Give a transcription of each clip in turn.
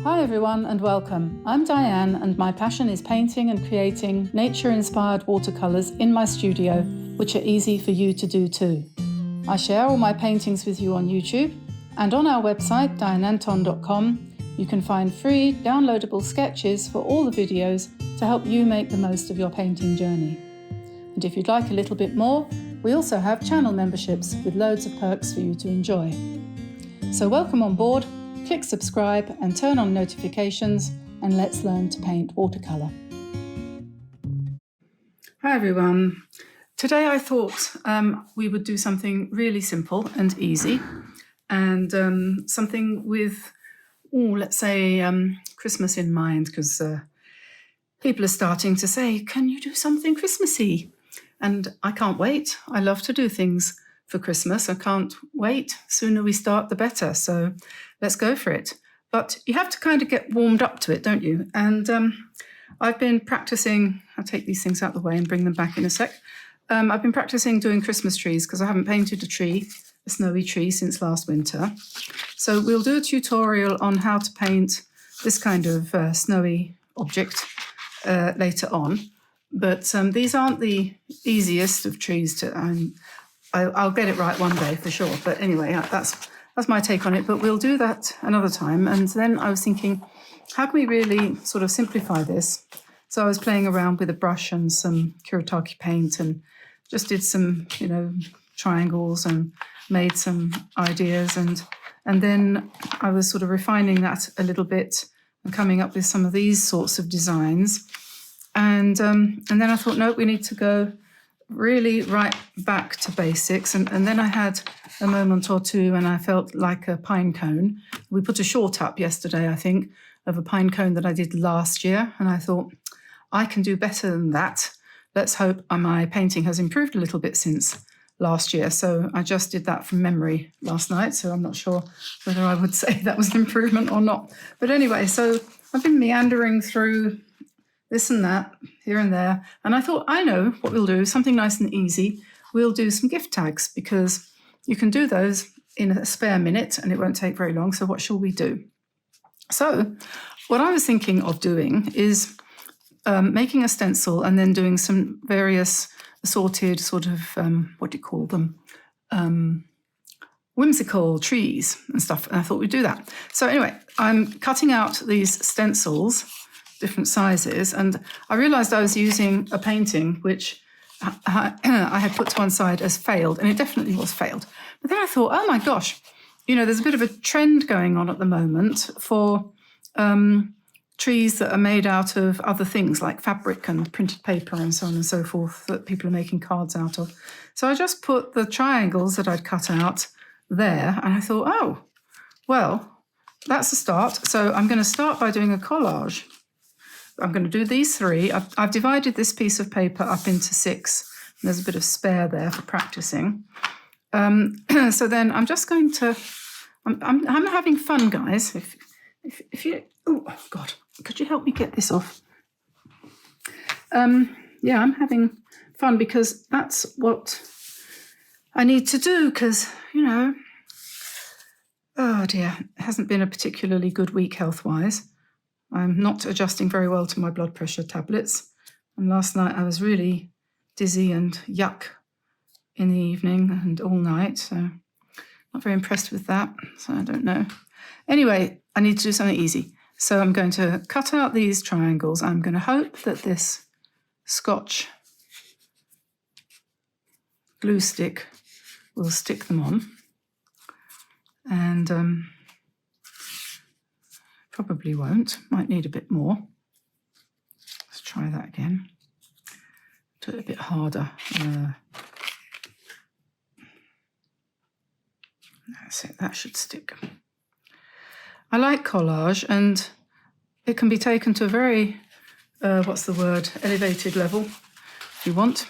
Hi everyone and welcome. I'm Diane and my passion is painting and creating nature-inspired watercolours in my studio, which are easy for you to do too. I share all my paintings with you on YouTube, and on our website dianeantone.com you can find free downloadable sketches for all the videos to help you make the most of your painting journey. And if you'd like a little bit more, we also have channel memberships with loads of perks for you to enjoy. So welcome on board. Click subscribe and turn on notifications, and let's learn to paint watercolour. Hi everyone. Today I thought we would do something really simple and easy, and something with, let's say, Christmas in mind, because people are starting to say, can you do something Christmassy? And I can't wait. I love to do things for Christmas. I can't wait. Sooner we start, the better. So let's go for it. But you have to kind of get warmed up to it, don't you? And I've been practicing. I'll take these things out of the way and bring them back in a sec. I've been practicing doing Christmas trees because I haven't painted a snowy tree since last winter. So we'll do a tutorial on how to paint this kind of snowy object later on. But these aren't the easiest of trees to... I'll get it right one day for sure. But anyway, that's my take on it. But we'll do that another time. And then I was thinking, how can we really sort of simplify this? So I was playing around with a brush and some Kuretake paint and just did some, triangles and made some ideas. And then I was sort of refining that a little bit and coming up with some of these sorts of designs. And then I thought, no, we need to go really right back to basics. And then I had a moment or two and I felt like a pine cone. We put a short up yesterday, I think, of a pine cone that I did last year. And I thought, I can do better than that. Let's hope my painting has improved a little bit since last year. So I just did that from memory last night. So I'm not sure whether I would say that was an improvement or not. But anyway, so I've been meandering through this and that, here and there. And I thought, I know what we'll do, something nice and easy. We'll do some gift tags because you can do those in a spare minute and it won't take very long. So what shall we do? So what I was thinking of doing is making a stencil and then doing some various assorted sort of, what do you call them? Whimsical trees and stuff. And I thought we'd do that. So anyway, I'm cutting out these stencils, different sizes, and I realised I was using a painting which I had put to one side as failed, and it definitely was failed. But then I thought, oh my gosh, there's a bit of a trend going on at the moment for trees that are made out of other things like fabric and printed paper and so on and so forth that people are making cards out of. So I just put the triangles that I'd cut out there, and I thought, oh, well, that's a start. So I'm going to start by doing a collage. I'm going to do these three. I've divided this piece of paper up into 6. There's a bit of spare there for practicing. So then I'm just going to... I'm having fun, guys. If you... Oh, God. Could you help me get this off? Yeah, I'm having fun because that's what I need to do because, oh dear, it hasn't been a particularly good week health-wise. I'm not adjusting very well to my blood pressure tablets. And last night I was really dizzy and yuck in the evening and all night. So not very impressed with that. So I don't know. Anyway, I need to do something easy. So I'm going to cut out these triangles. I'm going to hope that this Scotch glue stick will stick them on. And... probably won't, might need a bit more. Let's try that again. Do it a bit harder. That's it, that should stick. I like collage and it can be taken to a very, elevated level if you want.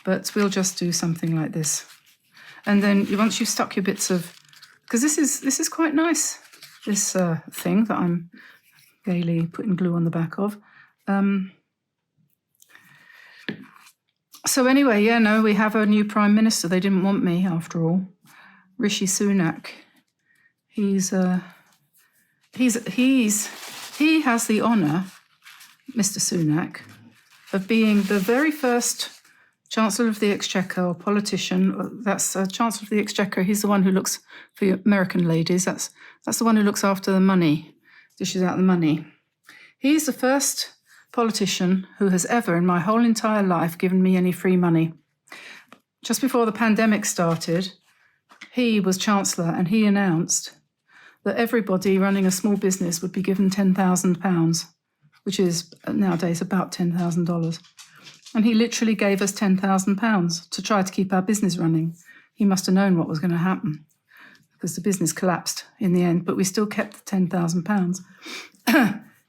But we'll just do something like this. And then once you've stuck your bits of, because this is quite nice. This thing that I'm gaily putting glue on the back of. So anyway, we have a new Prime Minister. They didn't want me after all. Rishi Sunak. He's he has the honour, Mr. Sunak, of being the very first Chancellor of the Exchequer or politician. That's Chancellor of the Exchequer. He's the one who looks for you American ladies. That's the one who looks after the money, dishes out the money. He's the first politician who has ever, in my whole entire life, given me any free money. Just before the pandemic started, he was Chancellor and he announced that everybody running a small business would be given £10,000, which is nowadays about $10,000. And he literally gave us £10,000 to try to keep our business running. He must have known what was going to happen because the business collapsed in the end, but we still kept the £10,000.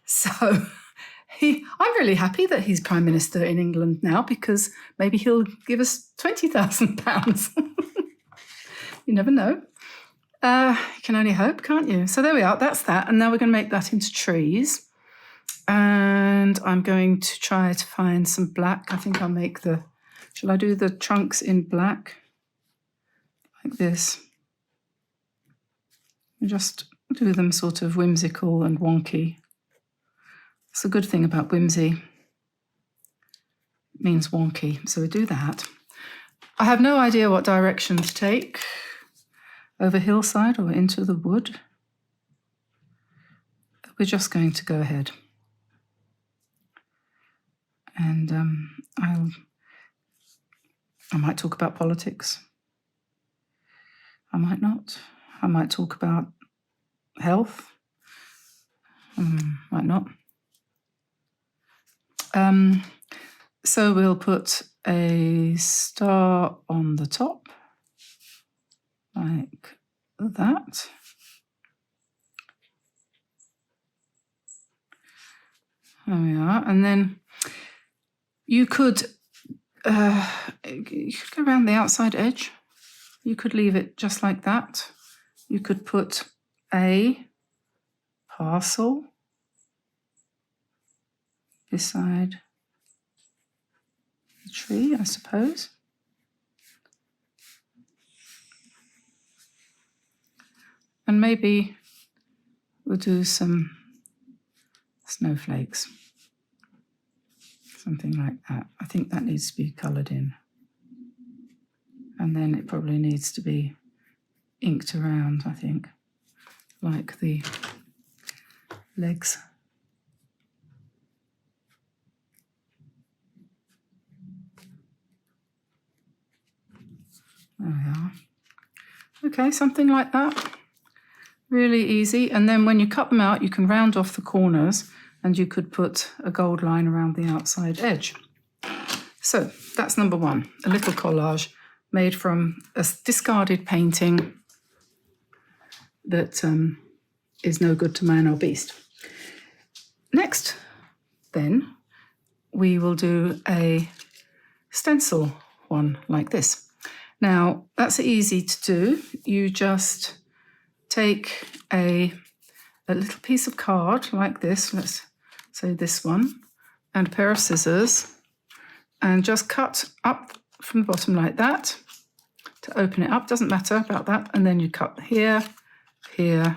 So I'm really happy that he's Prime Minister in England now because maybe he'll give us £20,000. You never know. You can only hope, can't you? So there we are, that's that. And now we're going to make that into trees. And I'm going to try to find some black. I think I'll make shall I do the trunks in black? Like this. And just do them sort of whimsical and wonky. It's a good thing about whimsy. It means wonky, so we do that. I have no idea what direction to take. Over hillside or into the wood. We're just going to go ahead. And I might talk about politics. I might not. I might talk about health. Might not. So we'll put a star on the top, like that. There we are. And then you could go around the outside edge. You could leave it just like that. You could put a parcel beside the tree, I suppose. And maybe we'll do some snowflakes. Something like that. I think that needs to be coloured in. And then it probably needs to be inked around, I think, like the legs. There we are. Okay, something like that. Really easy. And then when you cut them out, you can round off the corners and you could put a gold line around the outside edge. So that's number one, a little collage made from a discarded painting that is no good to man or beast. Next, then, we will do a stencil one like this. Now, that's easy to do. You just take a little piece of card like this, let's say this one, and a pair of scissors, and just cut up from the bottom like that to open it up. Doesn't matter about that. And then you cut here, here,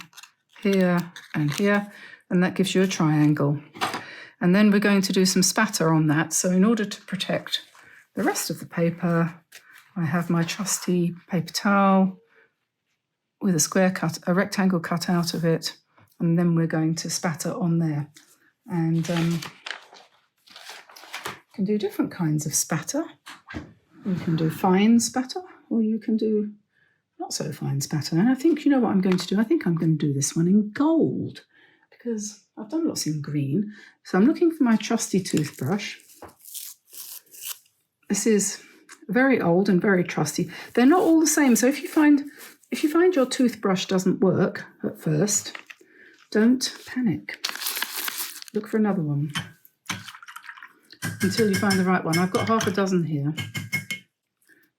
here, and here, and that gives you a triangle. And then we're going to do some spatter on that. So in order to protect the rest of the paper, I have my trusty paper towel with a rectangle cut out of it, and then we're going to spatter on there. And you can do different kinds of spatter. You can do fine spatter, or you can do not so fine spatter. And I think, you know what I'm going to do? I think I'm going to do this one in gold, because I've done lots in green. So I'm looking for my trusty toothbrush. This is very old and very trusty. They're not all the same. So if you find your toothbrush doesn't work at first, don't panic. Look for another one until you find the right one. I've got half a dozen here.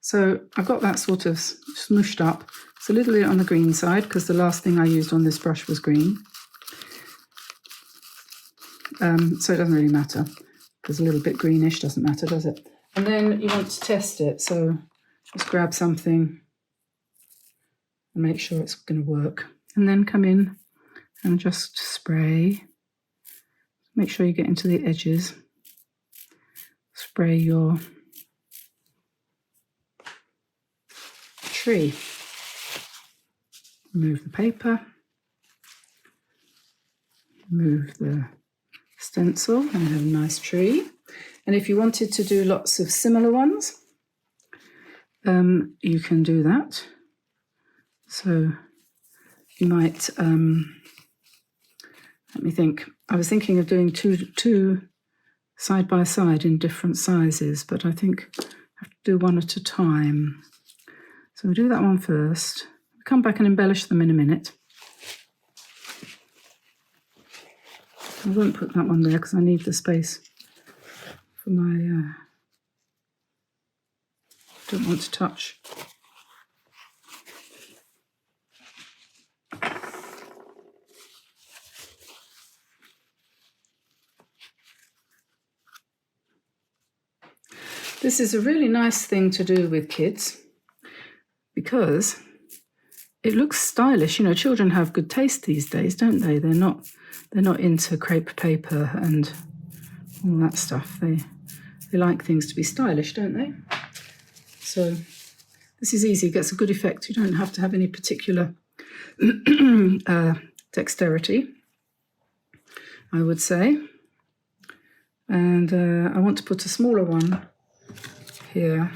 So I've got that sort of smooshed up. It's a little bit on the green side because the last thing I used on this brush was green. So it doesn't really matter because a little bit greenish doesn't matter, does it? And then you want to test it. So just grab something and make sure it's going to work. And then come in and just spray. Make sure you get into the edges. Spray your tree. Remove the paper. Remove the stencil and have a nice tree. And if you wanted to do lots of similar ones, you can do that. So you might, let me think. I was thinking of doing two side by side in different sizes, but I think I have to do one at a time. So we'll do that one first. I'll come back and embellish them in a minute. I won't put that one there because I need the space for my, don't want to touch. This is a really nice thing to do with kids because it looks stylish. You know, children have good taste these days, don't they? They're not into crepe paper and all that stuff. They like things to be stylish, don't they? So this is easy, gets a good effect. You don't have to have any particular dexterity, I would say. And I want to put a smaller one here.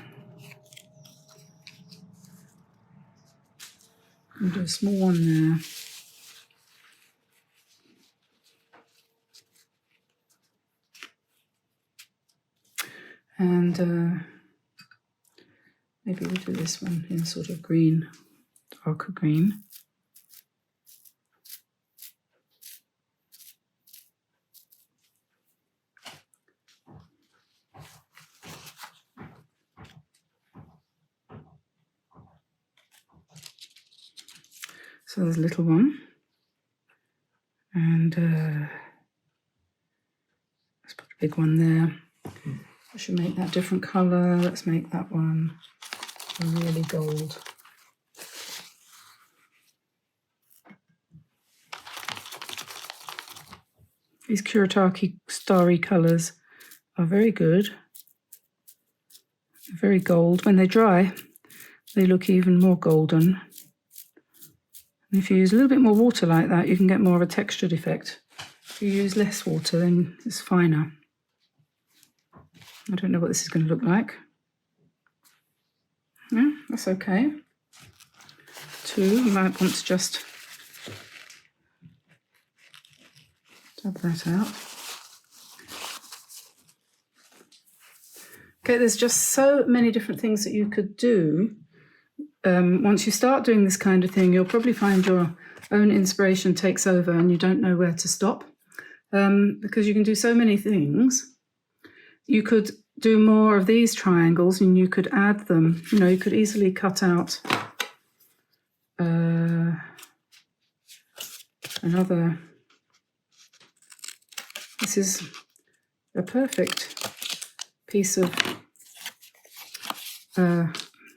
I'll do a small one there. And maybe we'll do this one in sort of green, darker green. So there's a little one. And let's put a big one there. I should make that different colour. Let's make that one really gold. These Kuretake starry colours are very good. They're very gold. When they dry, they look even more golden. And if you use a little bit more water like that, you can get more of a textured effect. If you use less water, then it's finer. I don't know what this is going to look like. Yeah, that's okay. Two, you might want to just dab that out. Okay, there's just so many different things that you could do. Once you start doing this kind of thing, you'll probably find your own inspiration takes over and you don't know where to stop, because you can do so many things. You could do more of these triangles and you could add them. You know, you could easily cut out another. This is a perfect piece of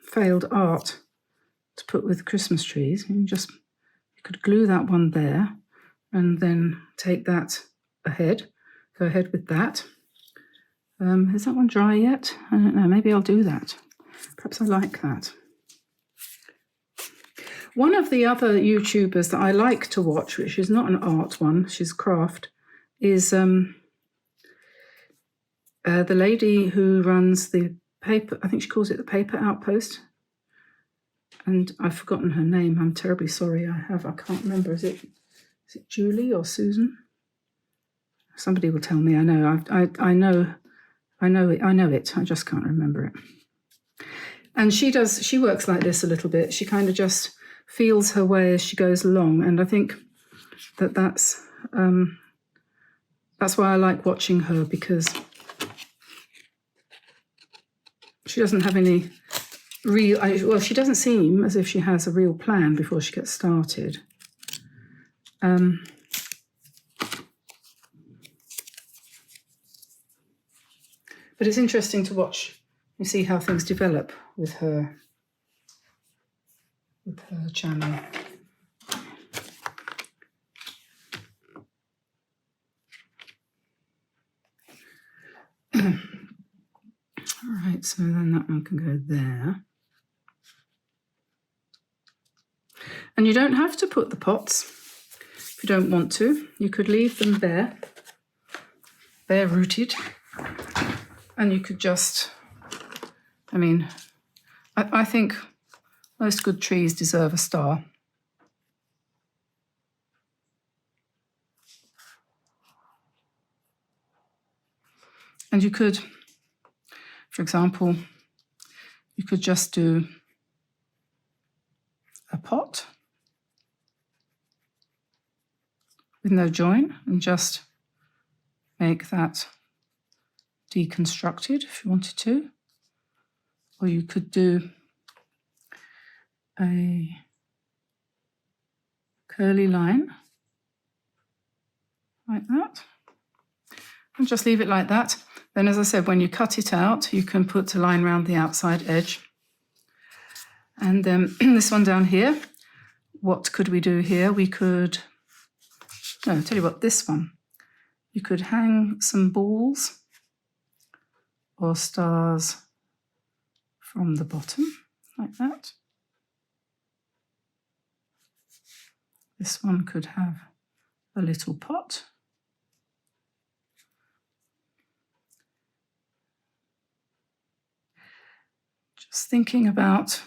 failed art to put with Christmas trees. You could glue that one there and then take that ahead. Go ahead with that. Is that one dry yet? I don't know. Maybe I'll do that. Perhaps I like that. One of the other YouTubers that I like to watch, which is not an art one, she's craft, is the lady who runs the paper, I think she calls it the Paper Outpost. And I've forgotten her name. I'm terribly sorry. I can't remember. Is it Julie or Susan? Somebody will tell me. I know. I know it. I just can't remember it. And she works like this a little bit. She kind of just feels her way as she goes along. And I think that's why I like watching her, because she doesn't have any real, she doesn't seem as if she has a real plan before she gets started. But it's interesting to watch and see how things develop with her channel. Right, so then that one can go there. And you don't have to put the pots if you don't want to. You could leave them bare rooted, and you could just, I mean, I think most good trees deserve a star. And you could, for example, you could just do a pot with no join and just make that deconstructed if you wanted to. Or you could do a curly line like that and just leave it like that. Then, as I said, when you cut it out, you can put a line around the outside edge. And this one down here, what could we do here? We could, no, I'll tell you what, this one. You could hang some balls or stars from the bottom, like that. This one could have a little pot. Just thinking about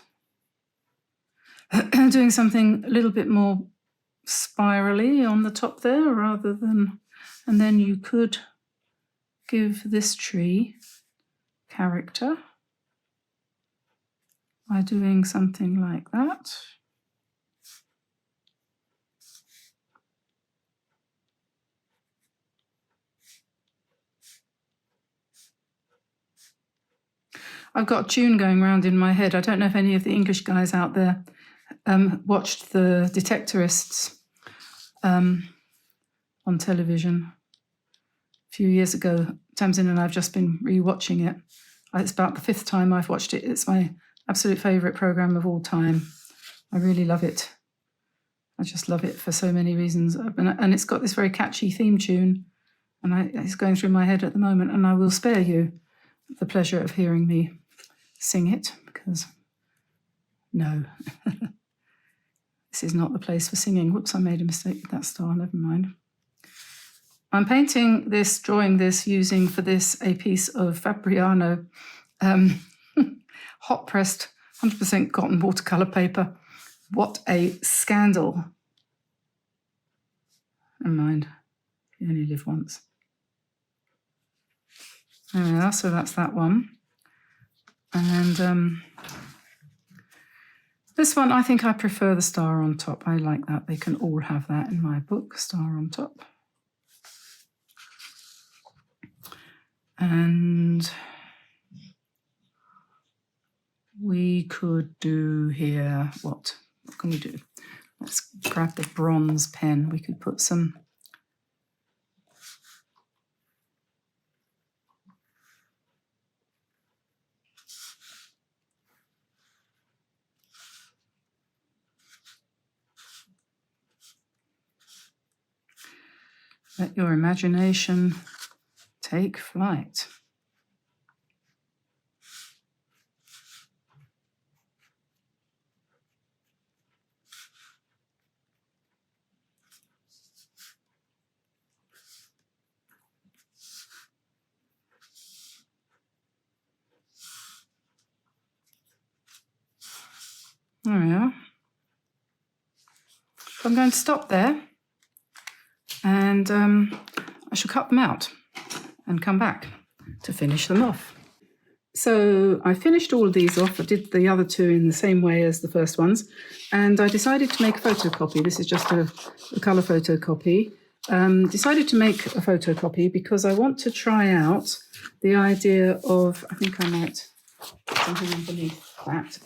doing something a little bit more spirally on the top there rather than, and then you could give this tree character by doing something like that. I've got a tune going around in my head. I don't know if any of the English guys out there watched the Detectorists on television a few years ago. Tamsin and I have just been re-watching it. It's about the 5th time I've watched it. It's my absolute favourite programme of all time. I really love it. I just love it for so many reasons. And it's got this very catchy theme tune, and it's going through my head at the moment, and I will spare you the pleasure of hearing me sing it, because no, this is not the place for singing. Whoops, I made a mistake with that star, never mind. I'm painting this, drawing this, using for this a piece of Fabriano hot pressed 100% cotton watercolor paper. What a scandal. Never mind, you only live once. There we are, so that's that one. And this one, I think I prefer the star on top. I like that. They can all have that in my book, star on top. And we could do here, what can we do? Let's grab the bronze pen. We could put some let your imagination take flight. There we are. So I'm going to stop there, and I shall cut them out and come back to finish them off. So I finished all of these off. I did the other two in the same way as the first ones, and I decided to make a photocopy. This is just a colour photocopy. Decided to make a photocopy because I want to try out the idea of, I think I might put something underneath that,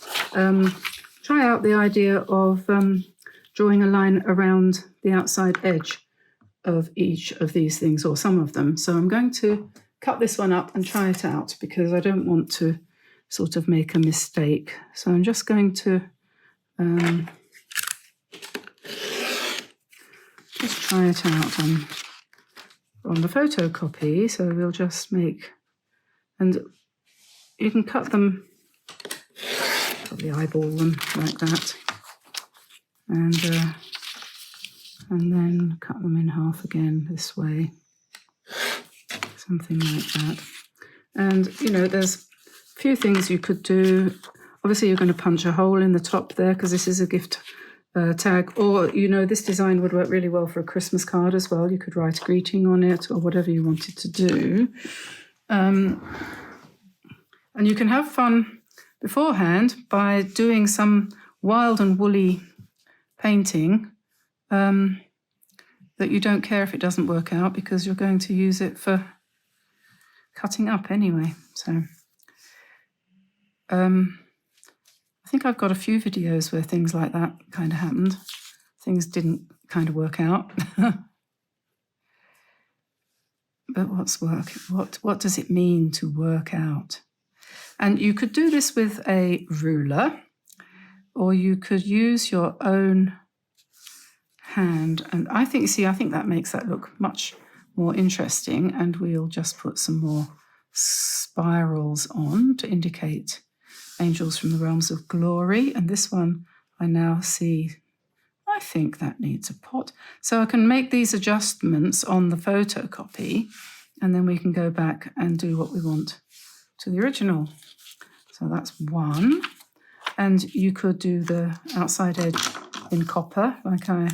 try out the idea of drawing a line around the outside edge of each of these things, or some of them. So I'm going to cut this one up and try it out because I don't want to sort of make a mistake. So I'm just going to just try it out on the photocopy. So we'll just make And you can cut them, probably eyeball them like that, and then cut them in half again this way, something like that. And, you know, there's a few things you could do. Obviously, you're going to punch a hole in the top there because this is a gift tag. Or, you know, this design would work really well for a Christmas card as well. You could write a greeting on it or whatever you wanted to do. And you can have fun beforehand by doing some wild and woolly painting that you don't care if it doesn't work out because you're going to use it for cutting up anyway. So I think I've got a few videos where things like that kind of happened. Things didn't kind of work out. But what does it mean to work out? And you could do this with a ruler, or you could use your own hand. And I think that makes that look much more interesting. And we'll just put some more spirals on to indicate angels from the realms of glory. And this one I now see, I think that needs a pot. So I can make these adjustments on the photocopy, and then we can go back and do what we want to the original. So that's one. And you could do the outside edge in copper, like I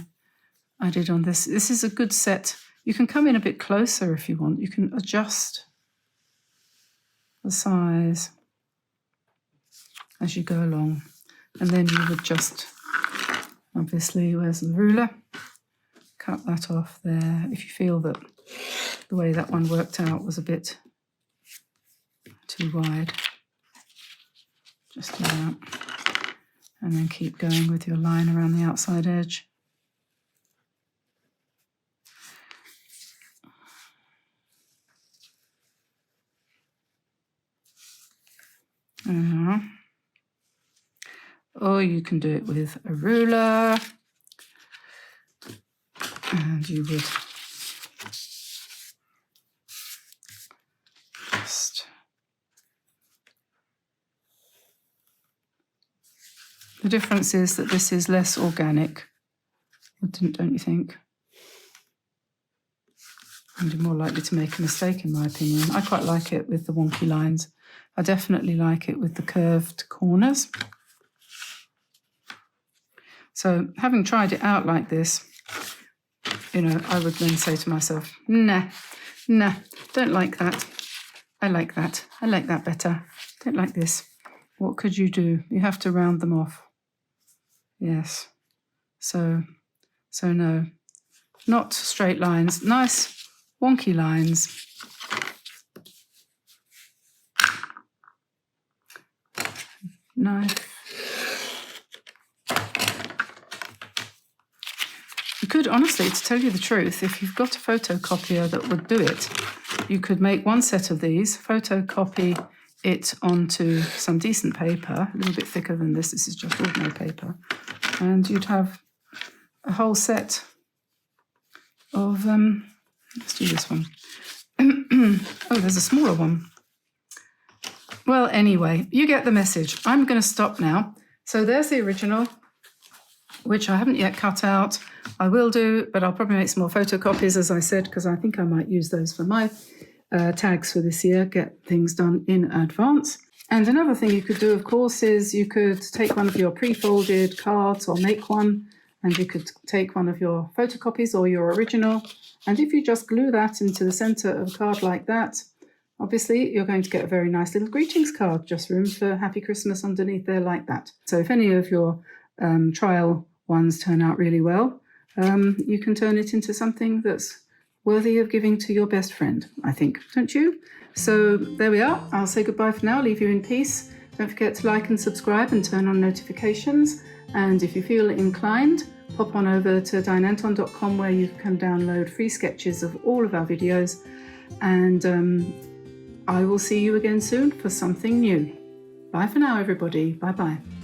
did on this. This is a good set. You can come in a bit closer if you want. You can adjust the size as you go along. And then you would just, obviously, where's the ruler? Cut that off there. If you feel that the way that one worked out was a bit too wide, just do that. And then keep going with your line around the outside edge. Or you can do it with a ruler, and you would just, the difference is that this is less organic, don't you think? And you're more likely to make a mistake, in my opinion. I quite like it with the wonky lines. I definitely like it with the curved corners. So having tried it out like this, you know, I would then say to myself, nah, don't like that. I like that. I like that better. Don't like this. What could you do? You have to round them off. Yes. So no, not straight lines. Nice wonky lines. Knife. You could, honestly, to tell you the truth, if you've got a photocopier that would do it, you could make one set of these, photocopy it onto some decent paper, a little bit thicker than this. This is just ordinary paper. And you'd have a whole set of, let's do this one. Oh, there's a smaller one. Well, anyway, you get the message. I'm going to stop now. So there's the original, which I haven't yet cut out. I will do, but I'll probably make some more photocopies, as I said, because I think I might use those for my tags for this year, get things done in advance. And another thing you could do, of course, is you could take one of your pre-folded cards or make one, and you could take one of your photocopies or your original. And if you just glue that into the center of a card like that, obviously, you're going to get a very nice little greetings card, just room for Happy Christmas underneath there like that. So if any of your trial ones turn out really well, you can turn it into something that's worthy of giving to your best friend, I think, don't you? So there we are. I'll say goodbye for now, leave you in peace. Don't forget to like and subscribe and turn on notifications. And if you feel inclined, pop on over to dianeantone.com where you can download free sketches of all of our videos. And I will see you again soon for something new. Bye for now, everybody. Bye-bye.